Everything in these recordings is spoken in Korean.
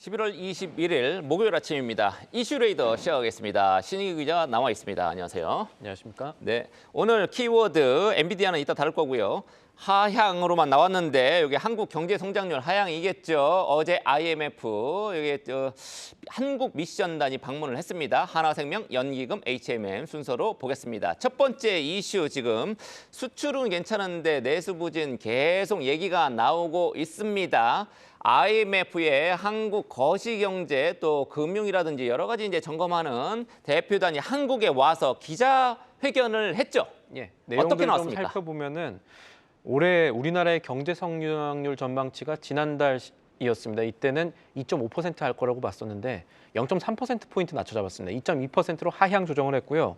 11월 21일 목요일 아침입니다. 이슈레이더 시작하겠습니다. 신익 기자 나와 있습니다. 안녕하세요. 안녕하십니까? 네, 오늘 키워드 엔비디아는 이따 다룰 거고요. 하향으로만 나왔는데 여기 한국 경제 성장률 하향이겠죠. 어제 IMF 여기 한국 미션단이 방문을 했습니다. 하나생명, 연기금, HMM 순서로 보겠습니다. 첫 번째 이슈 지금 수출은 괜찮은데 내수 부진 계속 얘기가 나오고 있습니다. IMF의 한국 거시경제 또 금융이라든지 여러 가지 이제 점검하는 대표단이 한국에 와서 기자회견을 했죠. 예, 어떻게 내용들 좀 나왔습니까? 살펴보면은 올해 우리나라의 경제 성장률 전망치가 지난달이었습니다. 이때는 2.5% 할 거라고 봤었는데 0.3%포인트 낮춰 잡았습니다. 2.2%로 하향 조정을 했고요.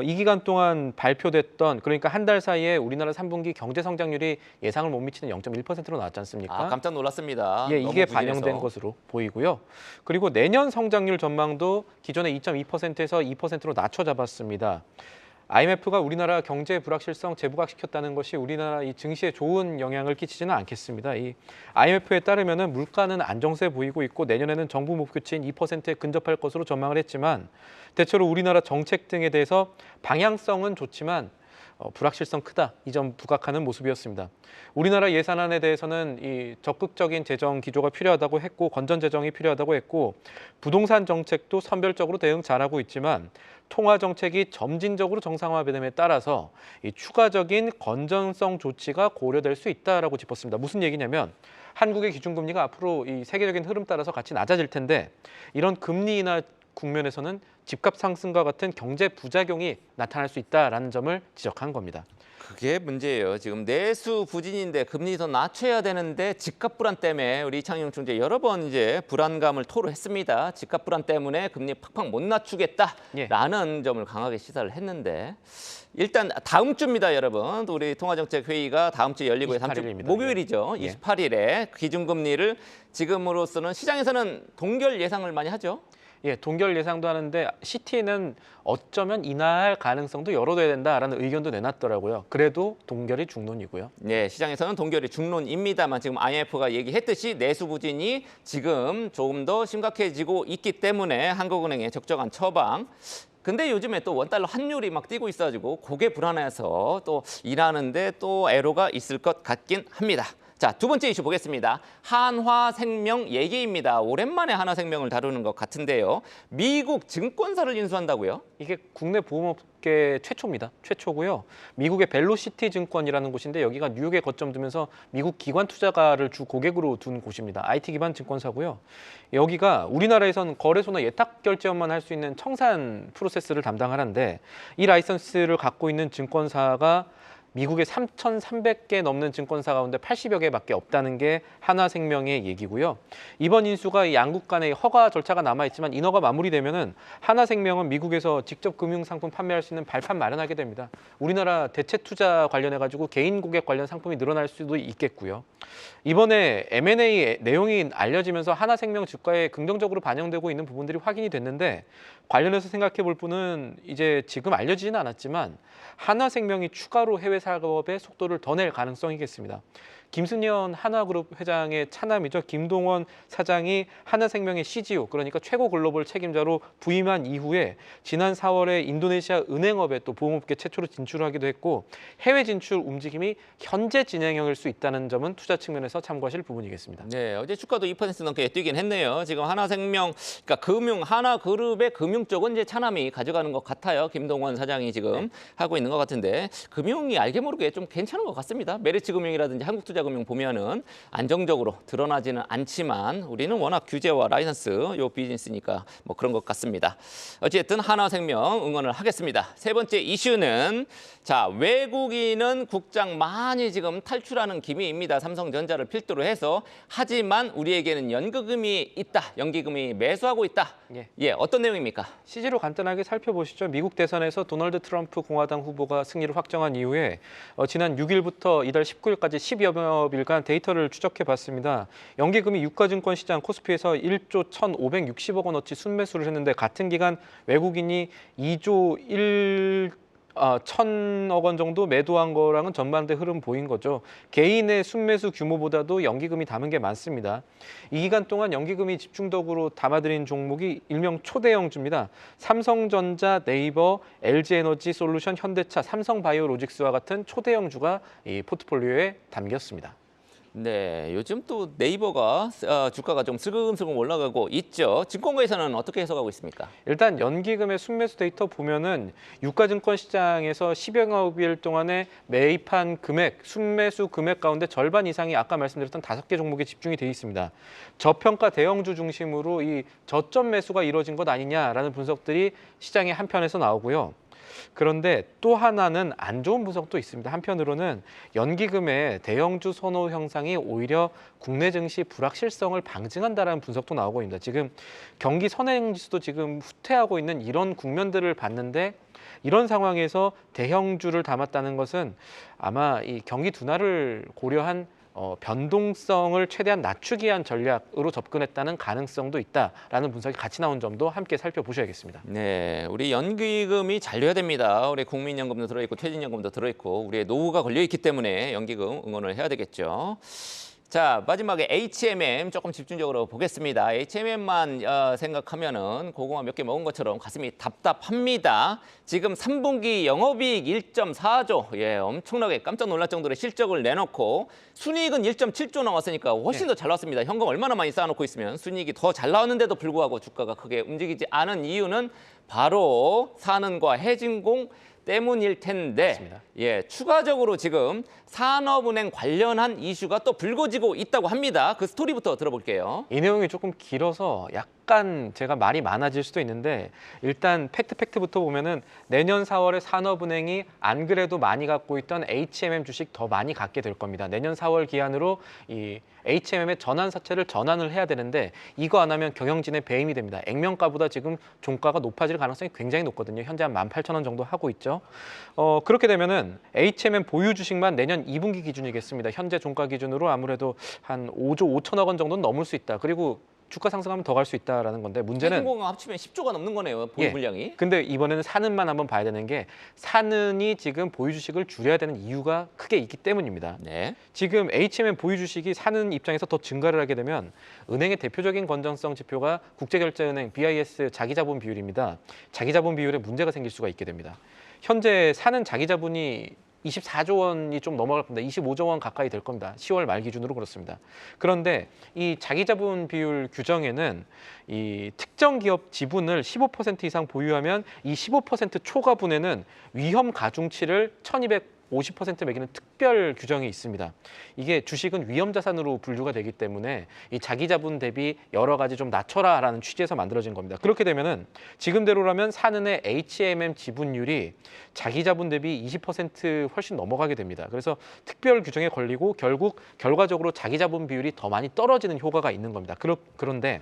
이 기간 동안 발표됐던 그러니까 한 달 사이에 우리나라 3분기 경제 성장률이 예상을 못 미치는 0.1%로 나왔지 않습니까? 아, 깜짝 놀랐습니다. 예, 이게 너무 반영된 부진해서. 것으로 보이고요. 그리고 내년 성장률 전망도 기존의 2.2%에서 2%로 낮춰 잡았습니다. IMF가 우리나라 경제 불확실성 재부각시켰다는 것이 우리나라 이 증시에 좋은 영향을 끼치지는 않겠습니다. 이 IMF에 따르면은 물가는 안정세 보이고 있고 내년에는 정부 목표치인 2%에 근접할 것으로 전망을 했지만 대체로 우리나라 정책 등에 대해서 방향성은 좋지만 불확실성 크다 이 점 부각하는 모습이었습니다. 우리나라 예산안에 대해서는 이 적극적인 재정 기조가 필요하다고 했고 건전 재정이 필요하다고 했고 부동산 정책도 선별적으로 대응 잘하고 있지만 통화 정책이 점진적으로 정상화됨에 따라서 이 추가적인 건전성 조치가 고려될 수 있다라고 짚었습니다. 무슨 얘기냐면 한국의 기준금리가 앞으로 이 세계적인 흐름 따라서 같이 낮아질 텐데 이런 금리 인하 국면에서는 집값 상승과 같은 경제 부작용이 나타날 수 있다라는 점을 지적한 겁니다. 그게 문제예요. 지금 내수 부진인데 금리 더 낮춰야 되는데 집값 불안 때문에 우리 이창용 총재 여러 번 이제 불안감을 토로했습니다. 집값 불안 때문에 금리 팍팍 못 낮추겠다라는 점을 강하게 시사를 했는데 일단 다음 주입니다, 여러분. 우리 통화정책회의가 다음 주에 열리고 다음 주 28일입니다. 목요일이죠. 예. 28일에 기준금리를 지금으로서는 시장에서는 동결 예상을 많이 하죠. 예, 동결 예상도 하는데 시티는 어쩌면 인하할 가능성도 열어둬야 된다라는 의견도 내놨더라고요. 그래도 동결이 중론이고요. 네, 시장에서는 동결이 중론입니다만 지금 IMF가 얘기했듯이 내수 부진이 지금 조금 더 심각해지고 있기 때문에 한국은행의 적정한 처방. 근데 요즘에 또 원달러 환율이 막 뛰고 있어가지고 그게 불안해서 또 일하는데 또 애로가 있을 것 같긴 합니다. 자, 두 번째 이슈 보겠습니다. 한화생명 얘기입니다. 오랜만에 한화생명을 다루는 것 같은데요. 미국 증권사를 인수한다고요? 이게 국내 보험업계 최초입니다. 최초고요. 미국의 벨로시티 증권이라는 곳인데 여기가 뉴욕에 거점 두면서 미국 기관 투자가를 주 고객으로 둔 곳입니다. IT 기반 증권사고요. 여기가 우리나라에선 거래소나 예탁 결제업만 할 수 있는 청산 프로세스를 담당하는데 이 라이선스를 갖고 있는 증권사가 미국의 3,300개 넘는 증권사 가운데 80여 개밖에 없다는 게 하나생명의 얘기고요. 이번 인수가 양국 간의 허가 절차가 남아있지만 인허가 마무리되면은 하나생명은 미국에서 직접 금융상품 판매할 수 있는 발판 마련하게 됩니다. 우리나라 대체 투자 관련해가지고 개인 고객 관련 상품이 늘어날 수도 있겠고요. 이번에 M&A 내용이 알려지면서 하나생명 주가에 긍정적으로 반영되고 있는 부분들이 확인이 됐는데 관련해서 생각해 볼 분은 이제 지금 알려지지는 않았지만 하나생명이 추가로 해외 사업의 속도를 더 낼 가능성이겠습니다. 김순현 하나그룹 회장의 차남이죠. 김동원 사장이 하나생명의 CGO, 그러니까 최고 글로벌 책임자로 부임한 이후에 지난 4월에 인도네시아 은행업에 또 보험업계 최초로 진출하기도 했고 해외 진출 움직임이 현재 진행형일 수 있다는 점은 투자 측면에서 참고하실 부분이겠습니다. 네, 어제 주가도 2% 넘게 뛰긴 했네요. 지금 하나생명, 그러니까 하나그룹의 금융 쪽은 이제 차남이 가져가는 것 같아요. 김동원 사장이 지금 하고 있는 것 같은데 금융이 알게 모르게 좀 괜찮은 것 같습니다. 메리츠금융이라든지 한국투자금융 보면은 안정적으로 드러나지는 않지만 우리는 워낙 규제와 라이선스 요 비즈니스니까 뭐 그런 것 같습니다. 어쨌든 하나생명 응원을 하겠습니다. 세 번째 이슈는 자, 외국인은 국장 많이 지금 탈출하는 기미입니다. 삼성전자를 필두로 해서. 하지만 우리에게는 연기금이 있다. 연기금이 매수하고 있다. 예, 어떤 내용입니까? CG로 간단하게 살펴보시죠. 미국 대선에서 도널드 트럼프 공화당 후보가 승리를 확정한 이후에 지난 6일부터 이달 19일까지 10여 일간 데이터를 추적해 봤습니다. 연기금이 유가증권 시장 코스피에서 1조 1,560억 원어치 순매수를 했는데 같은 기간 외국인이 2조 천억 원 정도 매도한 거랑은 전반대 흐름 보인 거죠. 개인의 순매수 규모보다도 연기금이 담은 게 많습니다. 이 기간 동안 연기금이 집중적으로 담아들인 종목이 일명 초대형주입니다. 삼성전자, 네이버, LG에너지솔루션, 현대차, 삼성바이오로직스와 같은 초대형주가 이 포트폴리오에 담겼습니다. 네, 요즘 또 네이버가 주가가 좀 슬금슬금 올라가고 있죠. 증권가에서는 어떻게 해석하고 있습니까? 일단 연기금의 순매수 데이터 보면은 유가증권 시장에서 10여일 동안에 매입한 금액, 순매수 금액 가운데 절반 이상이 아까 말씀드렸던 5개 종목에 집중이 돼 있습니다. 저평가 대형주 중심으로 이 저점 매수가 이루어진 것 아니냐라는 분석들이 시장의 한편에서 나오고요. 그런데 또 하나는 안 좋은 분석도 있습니다. 한편으로는 연기금의 대형주 선호 형상이 오히려 국내 증시 불확실성을 방증한다는 분석도 나오고 있습니다. 지금 경기 선행지수도 지금 후퇴하고 있는 이런 국면들을 봤는데 이런 상황에서 대형주를 담았다는 것은 아마 이 경기 둔화를 고려한 변동성을 최대한 낮추기 위한 전략으로 접근했다는 가능성도 있다라는 분석이 같이 나온 점도 함께 살펴보셔야겠습니다. 네, 우리 연기금이 잘 돼야 됩니다. 우리 국민연금도 들어있고 퇴직연금도 들어있고 우리의 노후가 걸려있기 때문에 연기금 응원을 해야 되겠죠. 자, 마지막에 HMM 조금 집중적으로 보겠습니다. HMM만 생각하면은 고구마 몇 개 먹은 것처럼 가슴이 답답합니다. 지금 3분기 영업이익 1.4조, 예, 엄청나게 깜짝 놀랄 정도로 실적을 내놓고 순이익은 1.7조 나왔으니까 훨씬 더 잘 나왔습니다. 현금 얼마나 많이 쌓아놓고 있으면 순이익이 더 잘 나왔는데도 불구하고 주가가 크게 움직이지 않은 이유는 바로 산은과 해진공 때문일 텐데, 맞습니다. 예, 추가적으로 지금 산업은행 관련한 이슈가 또 불거지고 있다고 합니다. 그 스토리부터 들어볼게요. 이 내용이 조금 길어서 약간 제가 말이 많아질 수도 있는데 일단 팩트부터 보면은 내년 4월에 산업은행이 안 그래도 많이 갖고 있던 HMM 주식 더 많이 갖게 될 겁니다. 내년 4월 기한으로 이 HMM의 전환 사채를 전환을 해야 되는데 이거 안 하면 경영진의 배임이 됩니다. 액면가보다 지금 종가가 높아질 가능성이 굉장히 높거든요. 현재 한 18,000원 정도 하고 있죠. 그렇게 되면은 HMM 보유 주식만 내년 2분기 기준이겠습니다. 현재 종가 기준으로 아무래도 한 5조 5천억 원 정도는 넘을 수 있다. 그리고 주가 상승하면 더 갈 수 있다라는 건데 문제는 해진공항 합치면 10조가 넘는 거네요. 보유 물량이. 근데 이번에는 산은만 한번 봐야 되는 게 산은이 지금 보유 주식을 줄여야 되는 이유가 크게 있기 때문입니다. 네. 지금 HMM 보유 주식이 산은 입장에서 더 증가를 하게 되면 은행의 대표적인 건전성 지표가 국제결제은행 BIS 자기자본 비율입니다. 자기자본 비율에 문제가 생길 수가 있게 됩니다. 현재 산은 자기자본이 24조 원이 좀 넘어갈 겁니다. 25조 원 가까이 될 겁니다. 10월 말 기준으로 그렇습니다. 그런데 이 자기자본 비율 규정에는 이 특정 기업 지분을 15% 이상 보유하면 이 15% 초과분에는 위험 가중치를 1250% 매기는 특별 규정이 있습니다. 이게 주식은 위험 자산으로 분류가 되기 때문에 이 자기 자본 대비 여러 가지 좀 낮춰라라는 취지에서 만들어진 겁니다. 그렇게 되면은 지금대로라면 산은의 HMM 지분율이 자기 자본 대비 20% 훨씬 넘어가게 됩니다. 그래서 특별 규정에 걸리고 결국 결과적으로 자기 자본 비율이 더 많이 떨어지는 효과가 있는 겁니다. 그런데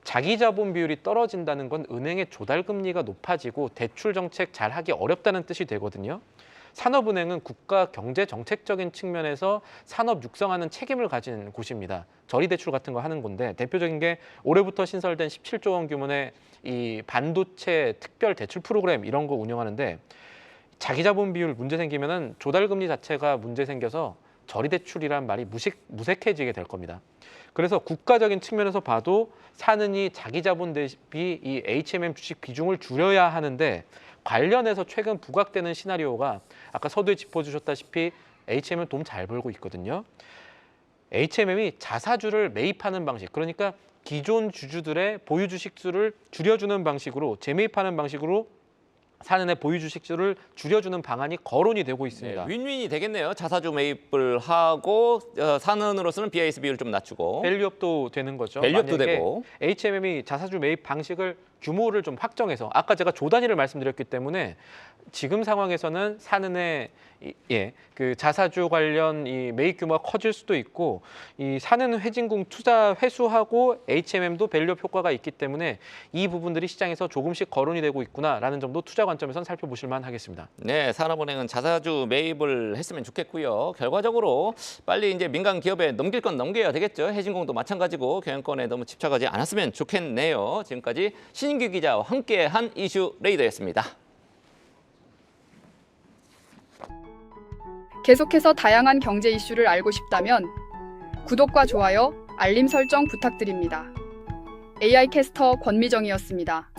자기 자본 비율이 떨어진다는 건 은행의 조달 금리가 높아지고 대출 정책 잘 하기 어렵다는 뜻이 되거든요. 산업은행은 국가 경제 정책적인 측면에서 산업 육성하는 책임을 가진 곳입니다. 저리 대출 같은 거 하는 건데 대표적인 게 올해부터 신설된 17조 원 규모의 이 반도체 특별 대출 프로그램 이런 거 운영하는데 자기 자본 비율 문제 생기면은 조달 금리 자체가 문제 생겨서 저리 대출이란 말이 무색해지게 될 겁니다. 그래서 국가적인 측면에서 봐도 산은이 자기 자본 대비 이 HMM 주식 비중을 줄여야 하는데 관련해서 최근 부각되는 시나리오가 아까 서두에 짚어주셨다시피 HMM 돈 잘 벌고 있거든요. HMM이 자사주를 매입하는 방식, 그러니까 기존 주주들의 보유 주식 수를 줄여주는 방식으로 재매입하는 방식으로 산은의 보유 주식 수를 줄여주는 방안이 거론이 되고 있습니다. 네, 윈윈이 되겠네요. 자사주 매입을 하고 산은으로서는 BIS 비율을 좀 낮추고 밸류업도 되는 거죠. 밸류업도 되고 HMM이 자사주 매입 방식을 규모를 좀 확정해서 아까 제가 조 단위를 말씀드렸기 때문에 지금 상황에서는 산은의 그 자사주 관련 이 매입 규모가 커질 수도 있고 이 산은 회진공 투자 회수하고 HMM도 밸류업 효과가 있기 때문에 이 부분들이 시장에서 조금씩 거론이 되고 있구나라는 점도 투자 관점에서는 살펴보실 만하겠습니다. 네, 산업은행은 자사주 매입을 했으면 좋겠고요. 결과적으로 빨리 이제 민간 기업에 넘길 건 넘겨야 되겠죠. 해진공도 마찬가지고 경영권에 너무 집착하지 않았으면 좋겠네요. 지금까지 신인규 기자와 함께한 이슈 레이더였습니다. 계속해서 다양한 경제 이슈를 알고 싶다면 구독과 좋아요, 알림 설정 부탁드립니다. AI 캐스터 권미정이었습니다.